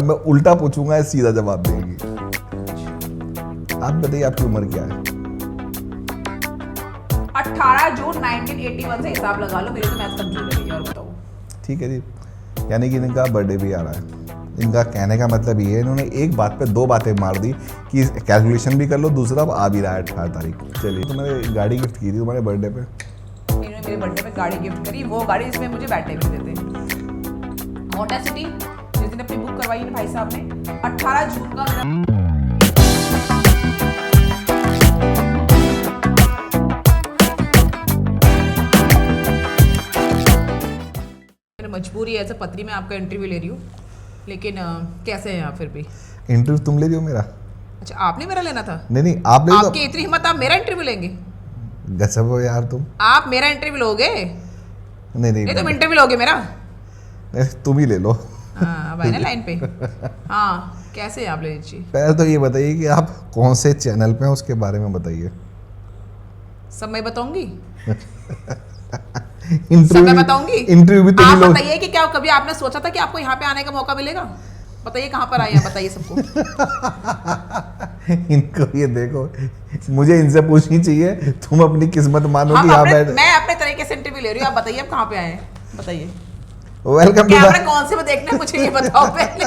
मैं उल्टा पूछूंगा, सीधा जवाब देगी। आप बताइए आपकी उम्र क्या है? 18 जून 1981 से हिसाब लगा लो, मेरी तो मैथ कमजोर है। और बताओ। ठीक है जी, यानी कि इनका बर्थडे भी आ रहा है। इनका कहने का मतलब ये है, इन्होंने एक बात पे दो बातें मार दी कि कैलकुलेशन भी कर लो, दूसरा अब आ भी रहा है 18 तारीख। चलिए, तुम्हारे गाड़ी गिफ्ट की थी तुम्हारे बर्थडे पे। इन्होंने मेरे बर्थडे पे गाड़ी गिफ्ट करी, वो गाड़ी जिसमें मुझे बैठने भी देते। ऑडेसिटी जिस दिन अपनी बुक करवाई है भाई साहब ने, 18 जून का मजबूरी है, एज अ पत्नी मैं आपका इंटरव्यू ले रही हूँ, लेकिन कैसे हैं आप फिर भी? इंटरव्यू तुम ले रही हो मेरा? अच्छा, आपने मेरा लेना था? नहीं, आप ले लो। आपकी इतनी हिम्मत, आप मेरा इंटरव्यू लेंगे? गजब हो यार तुम। आप मेरा इंटरव्यू लोगे? नहीं, तुम इंटरव्यू लोगे मेरा? तुम ही ले लो। हाँ, अब आए ना लाइन पे। हाँ, कैसे हैं आप? ले लीजिए। पहले तो ये बताइए कि आप कौन से चैनल पे हैं, उसके बारे में बताइए। सब मैं बताऊंगी। इंटरव्यू बताऊंगी। इंटरव्यू भी आप बताइए कि क्या कभी आपने सोचा था कि आपको यहाँ पे आने का मौका मिलेगा? बताइए कहाँ पर आए हैं, बताइए सबको। इनको ये देखो, मुझे इनसे पूछनी चाहिए, तुम अपनी किस्मत मानो कि यहाँ बैठ। मैं अपने तरीके से इंटरव्यू ले रही हूँ, आप बताइए आप कहाँ पे आए हैं, बताइए। वेलकम टू कैमरा कौन से में देखना है मुझे ये बताओ पहले।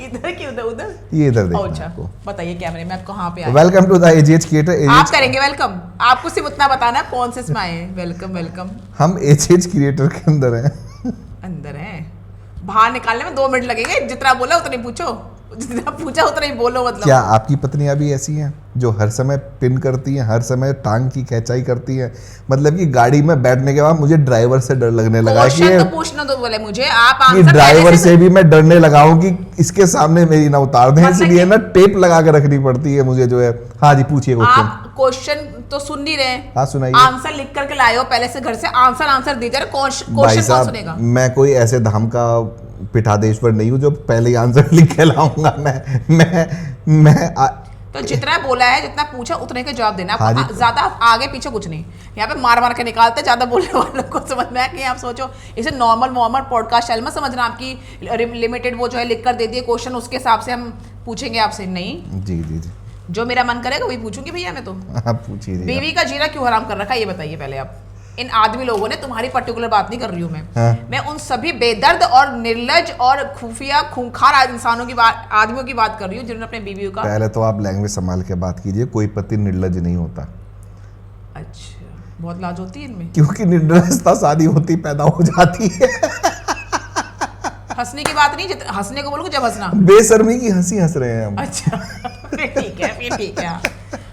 इधर की उधर? उधर ये इधर देखना अच्छा, आपको। बताइए कैमरे में आप कहाँ पे आए? Welcome to the AGH creator. आप करेंगे वेलकम, आपको सिर्फ उतना बताना है कौन से इसमें आए हैं। वेलकम। हम एजीएच क्रिएटर के अंदर हैं। अंदर है, बाहर निकालने में 2 मिनट लगेंगे। जितना बोला उतना ही पूछो, जितना पूछा उतना ही बोलो। मतलब क्या आपकी पत्नियां भी ऐसी हैं जो हर समय पिन करती हैं, हर समय टांग की खिंचाई करती हैं? मतलब कि गाड़ी में बैठने के बाद मुझे ड्राइवर से डर लगने लगा कि तो पूछना तो बोले मुझे आप कि ड्राइवर से भी मैं डरने लगा हूं कि इसके सामने मेरी ना उतार दें, इसलिए ना टेप लगा के रखनी पड़ती है मुझे जो है। हाँ जी, पूछिए क्वेश्चन। आप क्वेश्चन तो सुन नहीं रहे? हाँ, सुनाइए। आंसर लिख करके लाए हो पहले से घर से, आंसर दीजिए। क्वेश्चन कौन सुनेगा? मैं कोई ऐसे धाम का पिठादेश्वर नहीं हूँ जो पहले आंसर लिख के लाऊंगा। तो जितना बोला है, जितना पूछा उतने का जवाब देना। हाँ, ज्यादा आगे पीछे कुछ नहीं। यहाँ पे मार के निकालते, ज्यादा बोलने वालों को समझ में आया कि आप सोचो इसे नॉर्मल पॉडकास्ट स्टाइल में समझना। आपकी लिमिटेड वो जो है लिख कर दे दिए क्वेश्चन, उसके हिसाब से हम पूछेंगे आपसे। नहीं जी, जो मेरा मन करेगा वही पूछूंगी भैया मैं तो। आप पूछिए। बीवी का जीना क्यों हराम कर रखा है, ये बताइए पहले आप। इन आदमी लोगों ने, तुम्हारी पर्टिकुलर बात नहीं कर रही हूँ मैं। हाँ। मैं उन सभी बेदर्द और निर्लज और खुफिया खूंखार इंसानों की बात, आदमियों की बात कर रही हूँ जिन्होंने अपने बीवियों का। पहले तो आप लैंग्वेज संभाल के बात कीजिए। कोई पति निर्लज नहीं होता। अच्छा, बहुत लाज होती है इनमें। क्योंकि निर्लजता शादी होती पैदा हो जाती है। हंसने की बात नहीं, हंसने को बोलोगे जब हंसना। बेशर्मी की हंसी हंस रहे हैं हम। अच्छा, फिर ठीक है।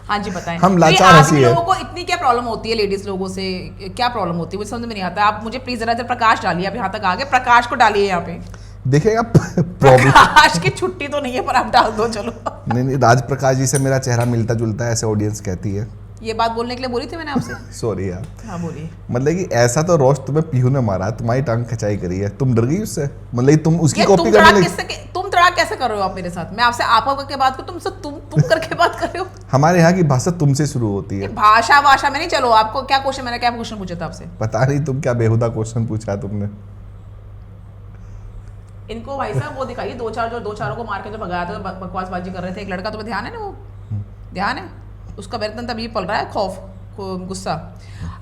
हाँ जी, बताएं। हम लाचार हंसी है। लोगों को इतनी क्या प्रॉब्लम होती है, लेडीज लोगों से क्या प्रॉब्लम होती है मुझे समझ में नहीं आता। आप मुझे प्लीज जरा प्रकाश डालिए। आप यहाँ तक आ गए, प्रकाश को डालिए यहाँ पे। देखिएगा प्रॉब्लम। प्रकाश की छुट्टी तो नहीं है, पर आप डाल दो चलो। नहीं, राज प्रकाश जी से मेरा चेहरा मिलता जुलता है, ऐसे ऑडियंस कहती है। ये बात बोलने के लिए बोली थी मैंने आपसे। सॉरी यार। हाँ, बोलिए। मतलब कि ऐसा तो रोस्ट तुम्हें पीहू ने मारा है, तुम्हारी टांग खिंचाई करी है, तुम डर गई उससे? मतलब तुम उसकी कॉपी करने लगी। तुम तड़ाक कैसे कर रहे हो आप मेरे साथ? मैं आपसे आप करके बात करूं, तुमसे तुम करके बात कर रहे हो। हमारे यहाँ की भाषा तुमसे शुरू होती है। भाषा में नहीं। चलो, आपको क्या क्वेश्चन, मैंने क्या क्वेश्चन पूछा था आपसे? पता नहीं तुम क्या बेहुदा क्वेश्चन पूछा है तुमने। इनको भाई साहब वो दिखाइए, दो चारों को मार के जो भगाया था, बकवासबाजी कर रहे थे। एक लड़का, तुम्हें ध्यान है ना? वो ध्यान है उसका? मेरे तब ये पल रहा है खौफ, गुस्सा।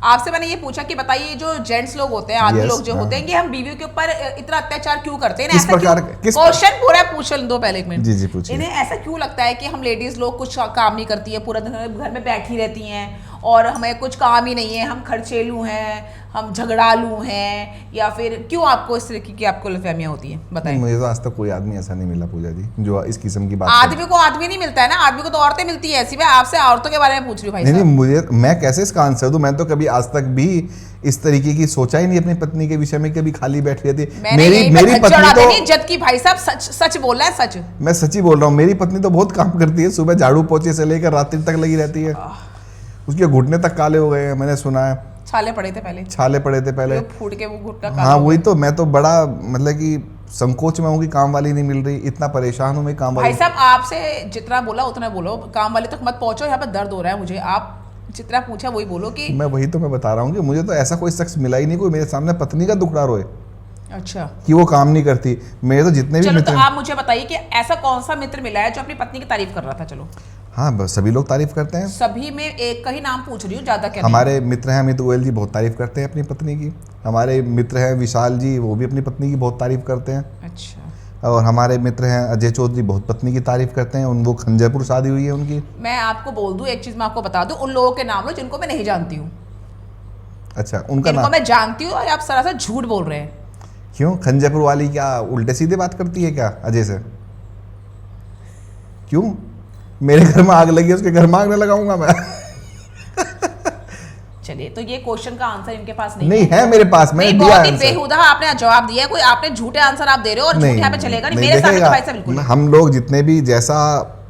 आपसे मैंने ये पूछा कि बताइए, जो जेंट्स लोग होते हैं, आदमी लोग जो होते हैं, ये हम बीवियों के ऊपर इतना अत्याचार क्यों करते हैं? क्वेश्चन पूरा पूछ दो पहले, 1 मिनट। जी, पूछिए। इन्हें ऐसा क्यों लगता है कि हम लेडीज लोग कुछ काम नहीं करती है, पूरा दिन घर में बैठी रहती हैं और हमें कुछ काम ही नहीं है, हम खर्चेलू हैं, हम झगड़ालू हैं, या फिर क्यों आपको इस तरीके की आपको गलतफहमियां होती हैं? बताएं। मुझे तो आज तक कोई आदमी ऐसा नहीं मिला पूजा जी जो इस किस्म की बात। आदमी को आदमी नहीं मिलता है ना, आदमी को तो औरतें मिलती है ऐसी। मैं आपसे औरतों के बारे में पूछ रही हूँ भाई साहब। नहीं, मैं कैसे इसका आंसर दूं? मैं तो कभी आज तक भी इस तरीके की सोचा ही नहीं अपनी पत्नी के विषय में, कभी खाली बैठ रहती है। मेरी पत्नी तो जबकि भाई साहब सच बोल रहा है, सच। मैं सच ही बोल रहा हूँ। मेरी पत्नी तो बहुत काम करती है, सुबह झाड़ू पोछे से लेकर रात्रि तक लगी रहती है। उसके घुटने तक काले हो गए हैं, मैंने सुना है। छाले पड़े थे पहले फूट के वो घुटना। हाँ, वही तो। मैं तो बड़ा मतलब कि संकोच में हूँ कि काम वाली नहीं मिल रही, इतना परेशान हूँ मैं काम वाली। भाई साहब, आपसे जितना बोला उतना बोलो, काम वाली तक मत पहुंचो। यहाँ पे दर्द हो रहा है मुझे। आप जितना पूछा वही बोलो कि मैं बता रहा हूँ कि मुझे तो ऐसा कोई शख्स मिला ही नहीं कोई मेरे सामने पत्नी का दुखड़ा रोए। अच्छा, कि वो काम नहीं करती। मेरे तो जितने भी चलो मित्र तो आप मुझे बताइए कि ऐसा कौन सा मित्र मिला है जो अपनी पत्नी की तारीफ कर रहा था। चलो हाँ बस सभी लोग तारीफ करते हैं। सभी में एक का ही नाम पूछ रही हूँ, ज्यादा क्या हमारे मित्र हैं अमित गोयल जी, बहुत तारीफ करते हैं अपनी पत्नी की। हमारे मित्र हैं विशाल जी, वो भी अपनी पत्नी की बहुत तारीफ करते हैं। नहीं। अच्छा, और हमारे मित्र हैं अजय चौधरी, बहुत पत्नी की तारीफ करते हैं। वो खंजरपुर शादी हुई है उनकी। मैं आपको बोल दूं एक चीज, मैं आपको बता दूं, उन लोगों के नाम लो जिनको मैं नहीं जानती हूँ। अच्छा, उनका इनको नाम मैं जानती हूँ और आप सरासर झूठ बोल रहे हैं। क्यों? खंजरपुर वाली क्या उल्टे सीधे बात करती है क्या अजय से? क्यों? मेरे घर में आग लगी है, उसके घर में आग नहीं लगाऊंगा मैं। चलिए, तो ये क्वेश्चन का आंसर इनके पास नहीं नहीं है मेरे पास, मैंने नहीं, दिया बहुत ही आंसर। बेहुदा आपने जवाब दिया है। कोई आपने झूठे आंसर आप दे रहे हो और झूठ नहीं यहाँ पे चलेगा नहीं। नहीं, मेरे सामने तो देखिएगा, भाई साहब बिल्कुल नहीं। हम लोग जितने भी जैसा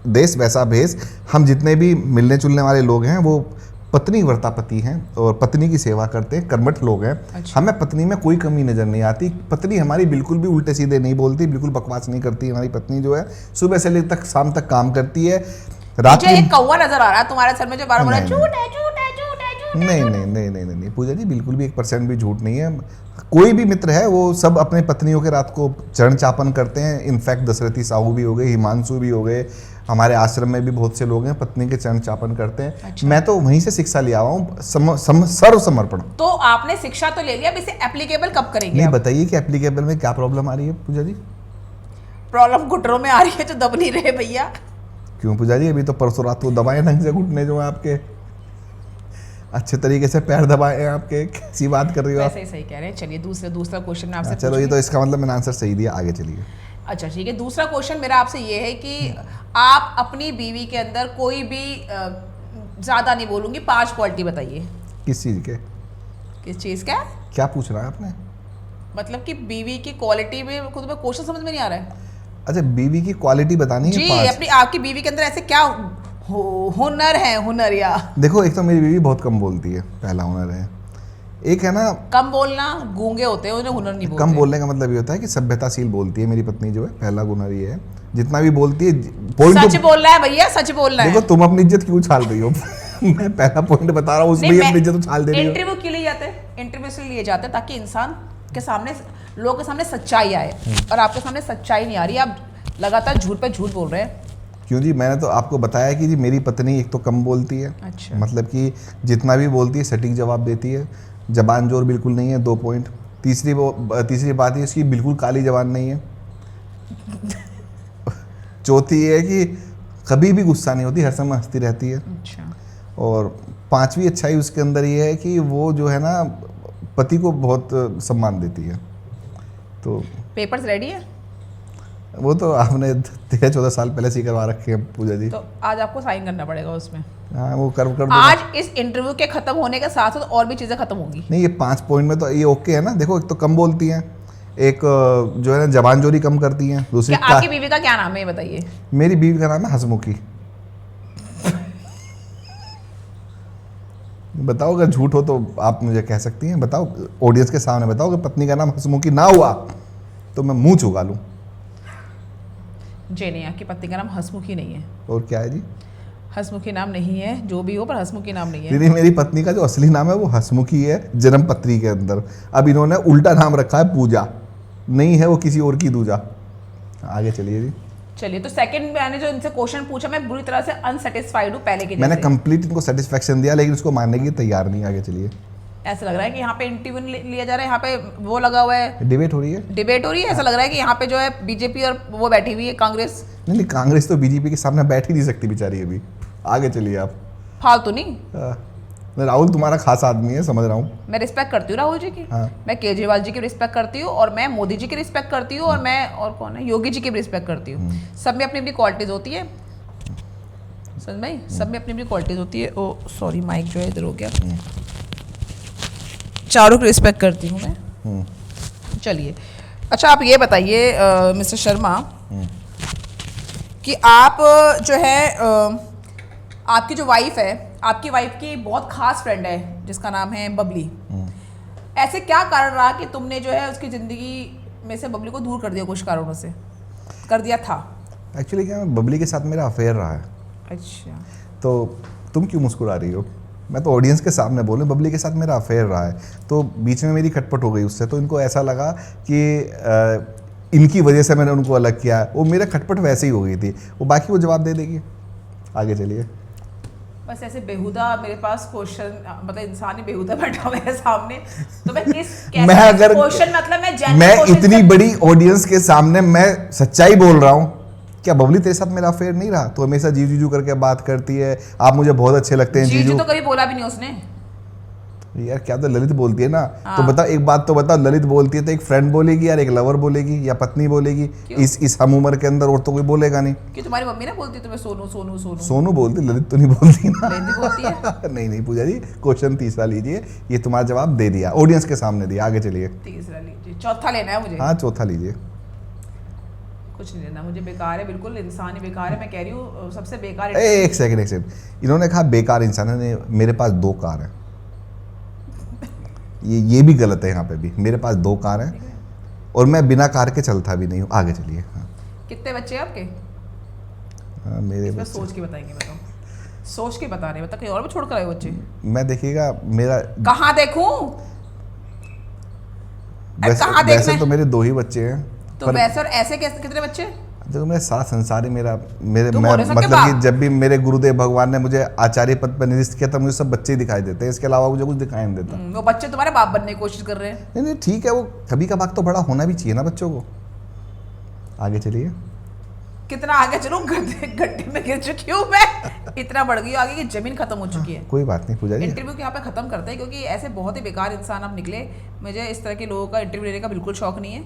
देश वैसा भेष, हम जितने भी मिलने जुलने वाले लोग हैं वो पत्नी वर्तापति हैं और पत्नी की सेवा करते हैं, कर्मठ लोग हैं। अच्छा। हमें पत्नी में कोई कमी नजर नहीं आती। पत्नी हमारी बिल्कुल भी उल्टे सीधे नहीं बोलती, बिल्कुल बकवास नहीं करती। हमारी पत्नी जो है सुबह से लेकर तक शाम तक काम करती है। रात मुझे में एक कौवा नजर आ रहा है तुम्हारे सर में जो बार बार नहीं, झूठ है, झूठ है, झूठ है, झूठ है। नहीं नहीं नहीं नहीं नहीं नहीं पूजा जी, बिल्कुल भी 1% भी झूठ नहीं है। कोई भी मित्र है वो सब अपने पत्नियों के रात को चरण चापन करते हैं। इनफैक्ट दशरथी साहू भी हो गए, हिमांशु भी हो गए, हमारे आश्रम में भी बहुत से लोग हैं पत्नी के चरण चापन करते हैं। अच्छा। मैं तो वहीं से शिक्षा लिया हुआ हूँ, सर्व समर्पण। तो आपने शिक्षा तो ले लिया, अब इसे एप्लीकेबल कब करेंगे? नहीं बताइए कि एप्लीकेबल में क्या प्रॉब्लम आ रही है पूजा जी? प्रॉब्लम घुटनों में आ रही है जो दब नहीं रहे भैया। क्यों पूजा जी? अभी तो परसों रात को दबाए ढंग से घुटने जो है आपके, अच्छे तरीके से पैर दबाए हैं आपके। कैसी बात कर रही हो आप? वैसे ही सही कह रहे हैं। चलिए दूसरा क्वेश्चन मैं आपसे चलो, ये तो इसका मतलब मैंने आंसर सही दिया। आगे चलिए। अच्छा ठीक है, दूसरा क्वेश्चन मेरा आपसे ये है कि आप अपनी बीवी के अंदर कोई भी ज्यादा नहीं बोलूंगी, 5 क्वालिटी बताइए। किस चीज़ के? किस चीज का? क्या पूछ रहा है आपने? मतलब कि बीवी की क्वालिटी में खुद में क्वेश्चन समझ में नहीं आ रहा है। अच्छा, बीवी की क्वालिटी बतानी है जी, 5? अपनी आपकी बीवी के अंदर ऐसे क्या हुनर है, हुनर या देखो, एक तो मेरी बीवी बहुत कम बोलती है, पहला हुनर है। एक है ना, कम बोलना, गूंगे होते हैं उन्हें हुनर नहीं बोलते। कम बोलने का मतलब ये होता है कि सभ्यताशील बोलती है मेरी पत्नी जो है, पहला हुनर ये है। जितना भी बोलती है पॉइंट सच बोलना है भैया, सच बोलना है। देखो, तुम अपनी इज्जत क्यों उछाल रही हो? मैं पहला पॉइंट बता रहा हूँ, उसमें अपनी इज्जत उछाल दे रही हो। इंटरव्यू क्यों लिए जाते हैं? इंटरव्यू इसलिए लिए जाते हैं ताकि इंसान के सामने, लोगों के सामने सच्चाई आए, और आपके सामने सच्चाई नहीं आ रही। आप लगातार झूठ पे झूठ बोल रहे हैं। क्यों जी? मैंने तो आपको बताया कि जी मेरी पत्नी एक तो कम बोलती है। अच्छा। मतलब कि जितना भी बोलती है सटीक जवाब देती है, जबान जोर बिल्कुल नहीं है, 2 पॉइंट। तीसरी बात है उसकी बिल्कुल काली जबान नहीं है। चौथी ये है कि कभी भी गुस्सा नहीं होती, हर समय हंसती रहती है। अच्छा। और 5वीं अच्छाई उसके अंदर ये है कि वो जो है ना पति को बहुत सम्मान देती है। तो पेपर्स रेडी है? वो तो आपने 13-14 साल पहले से ही करवा रखे हैं पूजा जी। तो आज आपको साइन करना पड़ेगा उसमें। हाँ, वो कर दो। आज इस इंटरव्यू के खत्म होने के साथ साथ और भी चीजें खत्म होगी। नहीं, ये 5 पॉइंट में तो ये ओके है ना। देखो, एक तो कम बोलती हैं, एक जो है ना जबान जोरी कम करती हैं, दूसरी क्या आपकी बीवी का क्या नाम है ये बताइए? मेरी बीवी का नाम है हंसमुखी। बताओ, अगर झूठ हो तो आप मुझे कह सकती हैं। बताओ, ऑडियंस के सामने बताओ कि पत्नी का नाम हंसमुखी ना हुआ तो मैं मुंह चुका लूं। जी नहीं, आपकी पत्नी का नाम हंसमुखी नहीं है। और क्या है जी? हंसमुखी नाम नहीं है, जो भी हो, पर हंसमुखी नाम नहीं है। दीदी, मेरी पत्नी का जो असली नाम है वो हंसमुखी है, जन्म पत्री के अंदर। अब इन्होंने उल्टा नाम रखा है पूजा, नहीं है वो किसी और की दूजा। आगे चलिए जी। चलिए, तो सेकंड मैंने जो इनसे क्वेश्चन पूछा, मैं बुरी तरह से अनसेटिस्फाइड हूँ पहले के मैंने जैसे। कंप्लीट इनको सेटिस्फेक्शन दिया, लेकिन उसको मानने की तैयार नहीं। आगे चलिए। ऐसा लग रहा है कि यहाँ पे इंटरव्यू लिया जा रहा है, यहाँ पे वो लगा हुआ है, डिबेट हो रही है। डिबेट हो रही है। ऐसा लग रहा है कि यहाँ पे जो है बीजेपी और वो बैठी हुई है, कांग्रेस। नहीं नहीं, कांग्रेस तो बीजेपी के सामने बैठ ही नहीं सकती बेचारी अभी। आगे चलिए आप। फालतू नहीं। राहुल तुम्हारा खास आदमी है, समझ रहा हूँ। मैं रिस्पेक्ट करती हूँ राहुल जी की, हाँ। मैं केजरीवाल जी की रिस्पेक्ट करती हूँ, और मैं मोदी जी की रिस्पेक्ट करती हूँ, और मैं और कौन है, योगी जी की भी रिस्पेक्ट करती हूँ। सब में अपनी अपनी क्वालिटीज होती है, समझ में? सब में अपनी अपनी क्वालिटीज होती है। ओ सॉरी, माइक जो है इधर हो गया। चारों की रिस्पेक्ट करती हूँ मैं। चलिए, अच्छा आप ये बताइए मिस्टर शर्मा कि आप जो है आपकी जो वाइफ है, आपकी वाइफ की बहुत खास फ्रेंड है जिसका नाम है बबली। ऐसे क्या कारण रहा कि तुमने जो है उसकी ज़िंदगी में से बबली को दूर कर दिया? कुछ कारणों से कर दिया था। एक्चुअली क्या है, बबली के साथ मेरा अफेयर रहा है। अच्छा। तो तुम क्यों मुस्कुरा रही हो? मैं तो ऑडियंस के सामने बोलूँ, बबली के साथ मेरा अफेयर रहा है, तो बीच में मेरी खटपट हो गई उससे, तो इनको ऐसा लगा कि इनकी वजह से मैंने उनको अलग किया। वो मेरा खटपट वैसे ही हो गई थी, वो बाकी वो जवाब दे देगी। आगे चलिए। बस ऐसे बेहुदा मेरे पास क्वेश्चन, मतलब इंसान ही बेहुदा बैठा हुआ है सामने, तो मैं मैं अगर क्वेश्चन, मतलब मैं इतनी बड़ी ऑडियंस के सामने मैं सच्चाई बोल रहा हूँ, क्या बबली तेरे साथ मेरा अफेयर नहीं रहा? तो हमेशा जीजू जीजू करके बात करती है, आप मुझे बहुत अच्छे लगते हैं जीजू। तो कभी बोला भी नहीं उसने यार क्या, तो ललित बोलती है ना। हाँ। तो बता, एक बात तो बता, ललित बोलती है तो एक फ्रेंड बोलेगी यार, एक लवर बोलेगी या पत्नी बोलेगी? इस हम उम्र के अंदर और तो कोई बोलेगा नहीं। कि तुम्हारी मम्मी ना बोलती तुम्हें सोनू सोनू सोनू? सोनू बोलती, ललित तो नहीं बोलती ना। ललित बोलती है? नहीं पूजा जी, क्वेश्चन तीसरा लीजिए, ये तुम्हारा जवाब दे दिया, ऑडियंस के सामने दिया। आगे चलिए। तीसरा लीजिए, चौथा लेना है मुझे। हाँ चौथा लीजिए। कुछ नहीं लेना मुझे, बेकार है, बिल्कुल इंसान ही बेकार है। मैं कह रही हूँ सबसे बेकार। एक सेकंड, इन्होंने कहा बेकार इंसान है, मेरे पास 2 कार है। ये भी गलत है, यहाँ पे भी मेरे पास 2 कार है और मैं बिना कार के चलता भी नहीं हूँ। आगे चलिए। हाँ। कितने बच्चे हैं आपके? हाँ, मेरे बच्चे। सोच के बताएंगे, बताओ, सोच के बता रहे, बता कहीं और भी छोड़ कर आए बच्चे? मैं देखिएगा मेरा कहाँ देखूं? वैसे तो मेरे 2 ही बच्चे हैं। तो वैसे और ऐसे कैसे कितने बच्चे? देखो मेरा सारा संसार ही मेरा मैं मतलब कि जब भी मेरे गुरुदेव भगवान ने मुझे आचार्य पद पर नियुक्त किया था, मुझे सब बच्चे ही दिखाई देते हैं, इसके अलावा मुझे कुछ दिखाई नहीं देता। वो बच्चे तुम्हारे बाप बनने की कोशिश कर रहे हैं। नहीं ठीक है, वो कभी का वक्त तो बड़ा होना भी चाहिए ना बच्चों को। आगे चलिए। कितना आगे चलूं? गड्ढे में गिर चुकी हूँ मैं, इतना बढ़ गई आगे की जमीन खत्म हो चुकी है। कोई बात नहीं पूजा जी, इंटरव्यू के यहाँ पे खत्म करते हैं, क्योंकि ऐसे बहुत ही बेकार इंसान आप निकले। मुझे इस तरह के लोगों का इंटरव्यू लेने का बिल्कुल शौक नहीं है,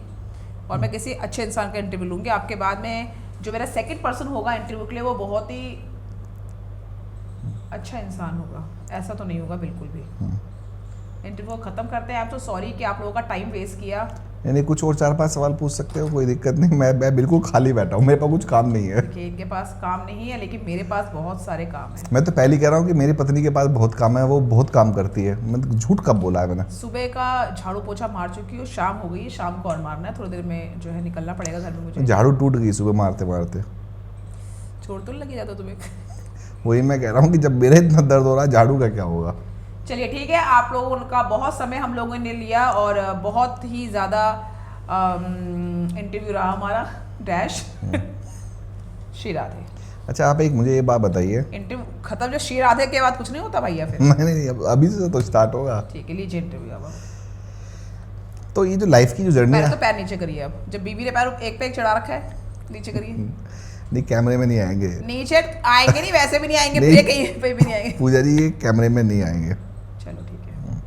और मैं किसी अच्छे इंसान का इंटरव्यू लूँगी। आपके बाद में जो मेरा सेकंड पर्सन होगा इंटरव्यू के लिए, वो बहुत ही अच्छा इंसान होगा, ऐसा तो नहीं होगा बिल्कुल भी। इंटरव्यू खत्म करते हैं। आप तो सॉरी कि आप लोगों का टाइम वेस्ट किया। यानी कुछ और 4-5 सवाल पूछ सकते हो, कोई दिक्कत नहीं। मैं बिल्कुल खाली बैठा हूँ, मेरे पास कुछ काम नहीं है। इनके पास काम नहीं है, लेकिन मेरे पास बहुत सारे काम है। मैं तो पहले कह रहा हूँ कि मेरी पत्नी के पास बहुत काम है, वो बहुत काम करती है। मैं तो झूठ कब बोला है मैंने? सुबह का झाड़ू पोछा मार चुकी हूँ, शाम हो गई है, शाम को और मारना है। थोड़ी देर में जो है निकलना पड़ेगा घर में मुझे। झाड़ू टूट गई सुबह मारते मारते। छोड़ तो लगी जाता तुम्हें। वही मैं कह रहा हूँ कि जब मेरा इतना दर्द हो रहा है, झाड़ू का क्या होगा? चलिए ठीक है, आप लोगों का बहुत समय हम लोगों ने लिया, और बहुत ही ज़्यादा इंटरव्यू रहा हमारा डैश। श्री राधे। अच्छा आप एक मुझे ये बात बताइए, इंटरव्यू खत्म, जो श्री राधे के बाद कुछ नहीं होता भैया फिर? नहीं अभी से तो स्टार्ट होगा। ठीक है, लीजिए इंटरव्यू। अब तो ये जो लाइफ की जो जर्नी मैंने है, तो पैर नीचे करिए। अब जब बीवी ने पैर एक पे एक चढ़ा रखा है, नीचे करिए। नहीं कैमरे में नहीं आएंगे, नीचे आएंगे नहीं, वैसे भी नहीं आएंगे, नहीं। कहीं पे भी नहीं आएंगे। पूजा जी ये कैमरे में नहीं आएंगे। चलो ठीक है।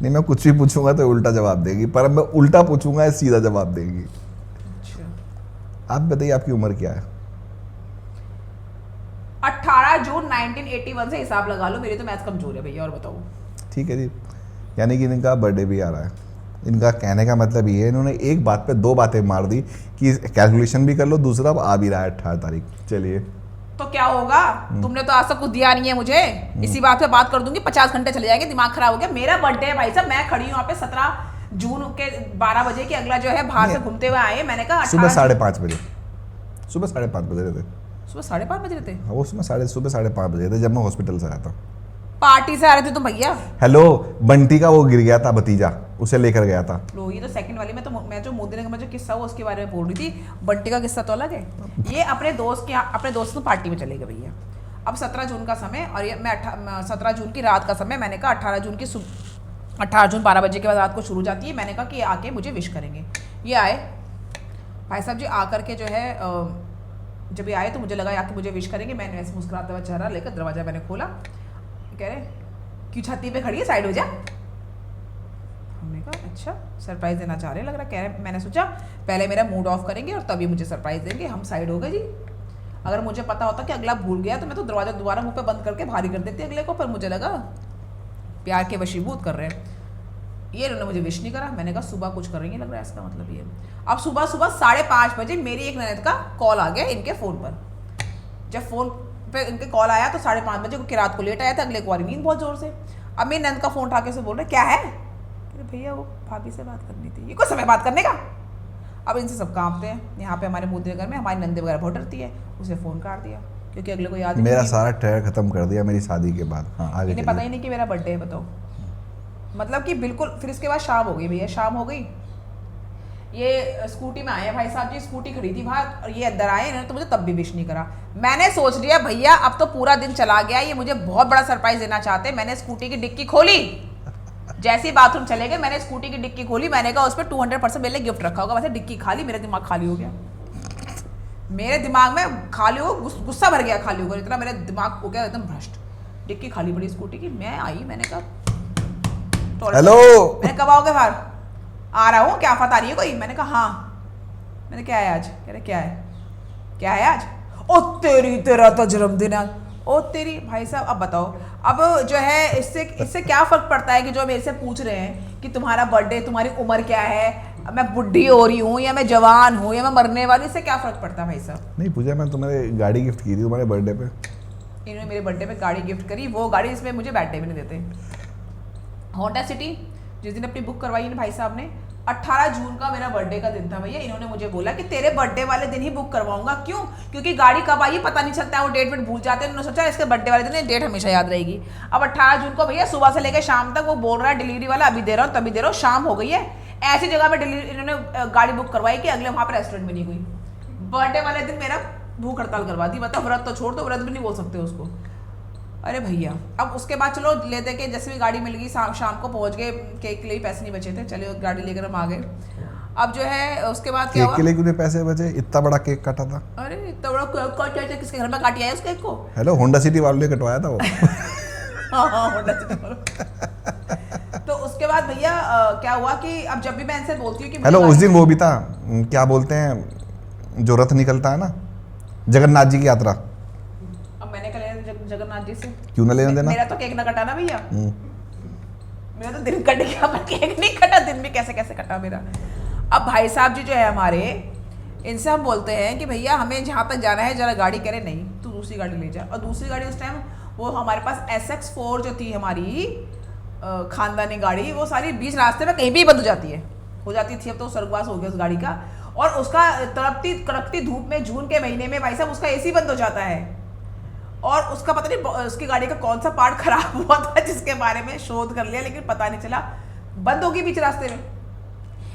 नहीं मैं कुछ भी पूछूंगा तो उल्टा जवाब देगी, पर मैं उल्टा पूछूंगा सीधा जवाब देगी। अच्छा, आप बताइए आपकी उम्र क्या है? 18 जून 1981 से हिसाब लगा लो, मेरी तो मैथ कमजोर है भैया। और बताओ। ठीक है जी, यानी कि इनका बर्थडे भी आ रहा है। इनका कहने का मतलब ये है, इन्होंने एक बात पे 2 बातें मार दी कि कैलकुलेशन भी कर लो, दूसरा अब आ भी रहा है 18 तारीख। चलिए तो क्या होगा? तुमने तो आज तक कुछ दिया नहीं है मुझे, इसी बात पे बात कर दूंगी, 50 घंटे चले जाएंगे, दिमाग खराब हो गया। मेरा बर्थडे है भाई साहब, मैं खड़ी हूँ यहाँ पे 17 जून के 12 बजे की। अगला जो है बाहर से घूमते हुए आए, मैंने कहा सुबह 5:30 बजे, सुबह 5:30 बजे थे। सुबह 5:30 बजे थे? हाँ वो सुबह 5:30 बजे थे, जब मैं हॉस्पिटल से आया था। पार्टी से आ रहे थे तुम भैया? हेलो, बंटी का वो गिर गया था भतीजा, उसे लेकर गया था। लो ये तो सेकंड वाली में, तो मैं जो मोदी ने मुझे किस्सा हुआ उसके बारे में बोल रही थी। बंटी का किस्सा तो अलग है। ये अपने दोस्त की पार्टी में चले गए भैया। अब 17 जून का समय, और ये मैं 17 जून की रात का समय, मैंने कहा 18 जून 12 बजे के बाद रात को शुरू जाती है। मैंने कहा कि ये आके मुझे विश करेंगे। ये आए भाई साहब जी, आकर के जो है जब ये आए तो मुझे लगा आके मुझे विश करेंगे। मैंने वैसे मुस्कुराता हुआ चेहरा लेकर दरवाजा मैंने खोला, कह रहे क्यों छाती पे खड़ी है, साइड हो जा। हमने कहा अच्छा, सरप्राइज देना चाह रहे लग रहा। कह रहे, मैंने सोचा पहले मेरा मूड ऑफ करेंगे और तभी मुझे सरप्राइज देंगे। हम साइड हो गए जी। अगर मुझे पता होता कि अगला भूल गया तो मैं तो दरवाजा दोबारा मुंह पे बंद करके भारी कर देती अगले को, पर मुझे लगा प्यार के वशीभूत कर रहे हैं। ये इन्होंने मुझे विश नहीं करा। मैंने कहा सुबह कुछ कर रही है लग रहा है, इसका मतलब ये। अब सुबह 5:30 बजे मेरी एक ननद का कॉल आ गया इनके फ़ोन पर। जब फ़ोन पे इनके कॉल आया तो 5:30 बजे, क्योंकि रात को लेट आया था, अगले को नींद बहुत ज़ोर से। अब मेरी ननद का फ़ोन उठा के से बोल रहे क्या है? अरे भैया वो भाभी से बात करनी थी। ये कोई समय बात करने का? अब इनसे सब कांपते हैं। यहाँ पे हमारे मोदी नगर में हमारी नंदे वगैरह बहुत डरती है। उसे फ़ोन काट दिया। क्योंकि अगले को याद ही मेरा नहीं। सारा ट्रेड खत्म कर दिया मेरी शादी के बाद। हाँ आगे इन्हें पता चलिए। ही नहीं कि मेरा बर्थडे है, बताओ। मतलब कि बिल्कुल। फिर इसके बाद शाम हो गई भैया, शाम हो गई। ये स्कूटी में आए भाई साहब जी, स्कूटी खड़ी थी बाहर और ये अंदर आए, इन्होंने तो मुझे तब भी विश नहीं करा। मैंने सोच लिया भैया अब तो पूरा दिन चला गया, ये मुझे बहुत बड़ा सरप्राइज देना चाहते हैं। मैंने स्कूटी की डिक्की खोली, जैसे ही बाथरूम चले गए मैंने स्कूटी की डिक्की खोली, मैंने कहा उस पर 200% मेरे लिए गिफ्ट रखा होगा। वैसे डिक्की खाली, मेरा दिमाग खाली हो गया। मेरे दिमाग में खाली हो, गुस्सा भर गया खाली होकर, इतना मेरा दिमाग हो गया एकदम भ्रष्ट। डिक्की खाली पड़ी स्कूटी की। मैं आई, मैंने कहा हेलो, मैंने कब आओगे बाहर? आ रहा हूँ, क्या आफत आ रही है कोई? मैंने कहा हाँ। मैंने क्या है आज? कह रहे क्या है? क्या है आज? ओ तेरी, तेरा तो जन्मदिन है। ओ तेरी भाई साहब, अब बताओ, अब जो है इससे क्या फर्क पड़ता है कि जो मेरे से पूछ रहे हैं कि तुम्हारा बर्थडे, तुम्हारी उम्र क्या है, मैं बुढ़ी हो रही हूँ या मैं जवान हूँ या मैं मरने वाली, इससे क्या फर्क पड़ता है भाई साहब? नहीं पूजा, मैं तुम्हें गाड़ी गिफ्ट की थी तुम्हारे बर्थडे पे। इन्होंने मेरे बर्थडे पे गाड़ी गिफ्ट करी, वो गाड़ी इसमें मुझे बर्थडे भी नहीं देते। होंडा सिटी जिस दिन अपनी बुक करवाई भाई साहब ने, 18 जून का मेरा बर्थडे का दिन था भैया। इन्होंने मुझे बोला कि तेरे बर्थडे वाले दिन ही बुक करवाऊंगा। क्यों? क्योंकि गाड़ी कब आई पता नहीं चलता है, वो डेट वेट भूल जाते हैं। उन्होंने सोचा इसके बर्थडे वाले दिन डेट हमेशा याद रहेगी। अब 18 जून को भैया सुबह से लेकर शाम तक वो बोल रहा है डिलीवरी वाला अभी दे रहा हूँ, तभी दे रहा हूँ। शाम हो गई है, ऐसी जगह में डिलीवरी इन्होंने गाड़ी बुक करवाई कि अगले वहाँ पर रेस्टोरेंट में नहीं हुई। बर्थडे वाले दिन मेरा भूख हड़ताल करवा दी। मतलब व्रत तो छोड़ दो, व्रत भी नहीं बोल सकते उसको। अरे भैया, अब उसके बाद चलो ले दे के जैसे भी गाड़ी मिल गई, शाम को पहुंच गए। केक के लिए पैसे नहीं बचे थे, चलिए गाड़ी लेकर हम आ गए। अब जो है उसके बाद क्या हुआ? केक के लिए क्यों पैसे बचे? इतना बड़ा केक काटा था। अरे इतना बड़ा केक काटा था, किसके घर में काटी है उस केक को? हेलो, होंडा सिटी वालों ने कटवाया था वो। हाँ, होंडा सिटी वालों। तो उसके बाद भैया क्या हुआ कि अब जब भी मैं इनसे बोलती हूँ कि हेलो, उस दिन वो भी था, क्या बोलते हैं जो रथ निकलता है ना, जगन्नाथ जी की यात्रा। अब मैंने कहा जगन्नाथ जी से क्यों ना लेना देना? मेरा तो केक ना कटा ना भैया, मेरा तो दिन कट गया पर केक नहीं कटा। दिन भी कैसे कैसे कटा मेरा। अब भाई साहब जी जो है हमारे, इनसे हम बोलते हैं कि भैया हमें जहाँ तक जाना है जरा गाड़ी करे, नहीं तू दूसरी गाड़ी ले जा। और दूसरी गाड़ी उस टाइम वो हमारे पास SX4 जो थी हमारी खानदानी गाड़ी, वो सारी बीच रास्ते में कहीं भी बंद हो जाती थी। अब तो स्वर्गवास हो गया उस गाड़ी का। और उसका तड़पती कड़कती धूप में जून के महीने में भाई साहब उसका AC बंद हो जाता है। और उसका पता नहीं उसकी गाड़ी का कौन सा पार्ट खराब हुआ था जिसके बारे में शोध कर लिया, लेकिन पता नहीं चला, बंद होगी बीच रास्ते में।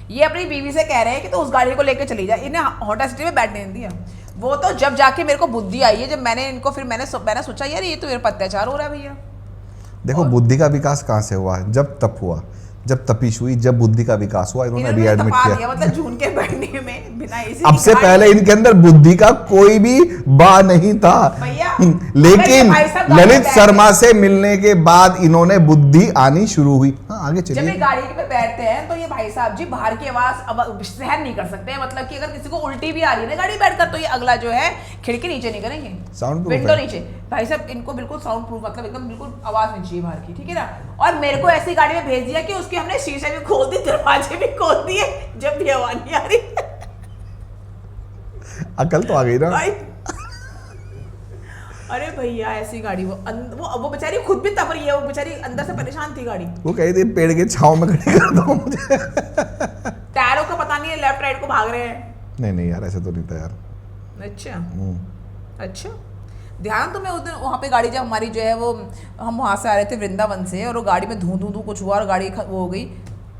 ये अपनी बीवी से कह रहे हैं कि तो उस गाड़ी को लेकर चली जाए, इन्हें होंडा सिटी में बैठने नहीं दिया। वो तो जब जाके मेरे को बुद्धि आई है, जब मैंने इनको फिर मैंने सोचा यार ये तो मेरे पर अत्याचार हो रहा है भैया। देखो बुद्धि का विकास कहाँ से हुआ? जब तप हुआ, जब तपिश हुई, जब बुद्धि का विकास हुआ। इन्होंने अभी एडमिट किया, मतलब जून के महीने में बिना AC अब से पहले इनके अंदर बुद्धि का कोई भी बा नहीं था। भैया, लेकिन भाई साहब ललित शर्मा से मिलने के बाद इन्होंने बुद्धि आनी शुरू हुई। हाँ आगे जब चलिए। ये गाड़ी पे बैठते हैं तो ये भाई साहब जी बाहर की आवाज अब सहन नहीं कर सकते हैं। मतलब कि अगर किसी को उल्टी भी आ रही है ना गाड़ी बैठकर, तो ये अगला जो है खिड़की नीचे नहीं करेंगे, साउंड प्रूफ विंडो है। नीचे। भाई साहब इनको बिल्कुल साउंड प्रूफ, मतलब एकदम बिल्कुल आवाज नहीं चाहिए बाहर की, ठीक है ना। और मेरे को ऐसी गाड़ी में भेज दिया कि उसके हमने शीशे भी खोल दिए, दरवाजे भी खोल दिए, जब भी आवाज नहीं आ रही। अकल तो आ गई ना भाई अरे भैया ऐसी गाड़ी, वो बेचारी खुद भी तप रही है, वो बेचारी अंदर से परेशान थी गाड़ी। वो कही थी पेड़ के छांव में खड़ी कर दो मुझे। टायरों का पता नहीं है, लेफ्ट राइट को भाग रहे हैं। नहीं यार, ऐसे तो नहीं था यार। अच्छा ध्यान तो मैं उस दिन वहाँ पे गाड़ी जब हमारी जो है वो, हम वहाँ से आ रहे थे वृंदावन से, और वो गाड़ी में धू कुछ हुआ और गाड़ी वो हो गई,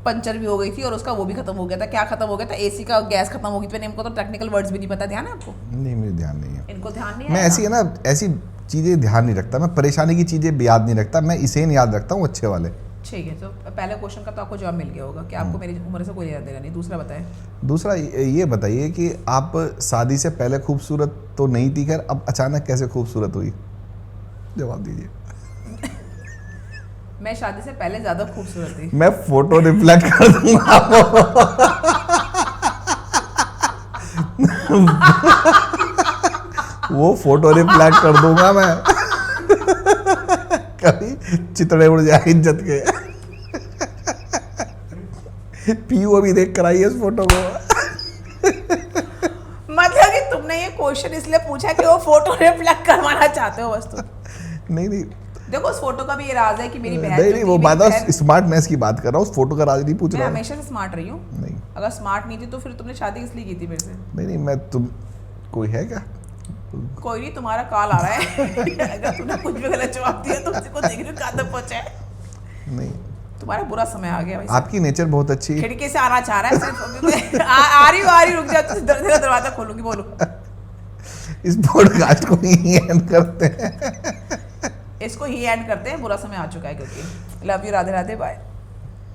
पंचर भी हो गई थी और उसका वो भी खत्म हो गया था। क्या खत्म हो गया था? AC का गैस खत्म हो गई थी। इनको तो टेक्निकल वर्ड्स भी नहीं पता। ध्यान है आपको? नहीं, मुझे ध्यान नहीं है। इनको ध्यान नहीं है। मैं ऐसी है ना, ऐसी चीजें ध्यान नहीं रखता। मैं परेशानी की चीजें याद नहीं रखता, मैं इसे नहीं याद रखता हूँ, अच्छे वाले। ठीक है, तो पहले क्वेश्चन का तो आपको जवाब मिल गया होगा कि आपको मेरी उम्र से कोई लेना देना नहीं। दूसरा बताएं। दूसरा ये बताइए कि आप शादी से पहले खूबसूरत तो नहीं थी, खैर अब अचानक कैसे खूबसूरत हुई? जवाब दीजिए। मैं शादी से पहले ज्यादा खूबसूरत थी। मैं फोटो रिफ्लेक्ट कर दूंगा। वो फोटो रिफ्लेक्ट कर दूंगा मैं। कभी चितड़े उड़ जाए इज्जत के। पीओ भी देख कर आई है इस फोटो को। मतलब कि तुमने ये क्वेश्चन इसलिए पूछा कि वो फोटो रिफ्लेक्ट करवाना चाहते हो बस तुम? नहीं देखो उस फोटो का भी ये राज है कि मेरी बहन नहीं, वो बात स्मार्टनेस की बात कर रहा हूँ, उस फोटो का राज नहीं पूछ मैं रहा हूँ। हमेशा से स्मार्ट रही हूँ। नहीं अगर स्मार्ट नहीं थी तो फिर तुमने शादी इसलिए की थी मेरे से? नहीं, मैं तुम कोई है क्या? कोई नहीं, तुम्हारा कॉल आ रहा है अगर तूने कुछ भी गलत जवाब दिया तो उसी को देख रही हूँ कहाँ तक पहुँचा है। नहीं, तुम्हारा बुरा समय आ गया भाई। आपकी नेचर बहुत अच्छी है। खिड़की से आना चाह रहा है सिर्फ अभी मैं आ रही रुक जा, तो दरवाजा खोलूंगी, बोलो। इस पॉडकास्ट को ही एंड करते हैं। इसको ही एंड करते हैं, बुरा समय आ चुका है क्योंकि। Love you, Radhe Radhe, bye.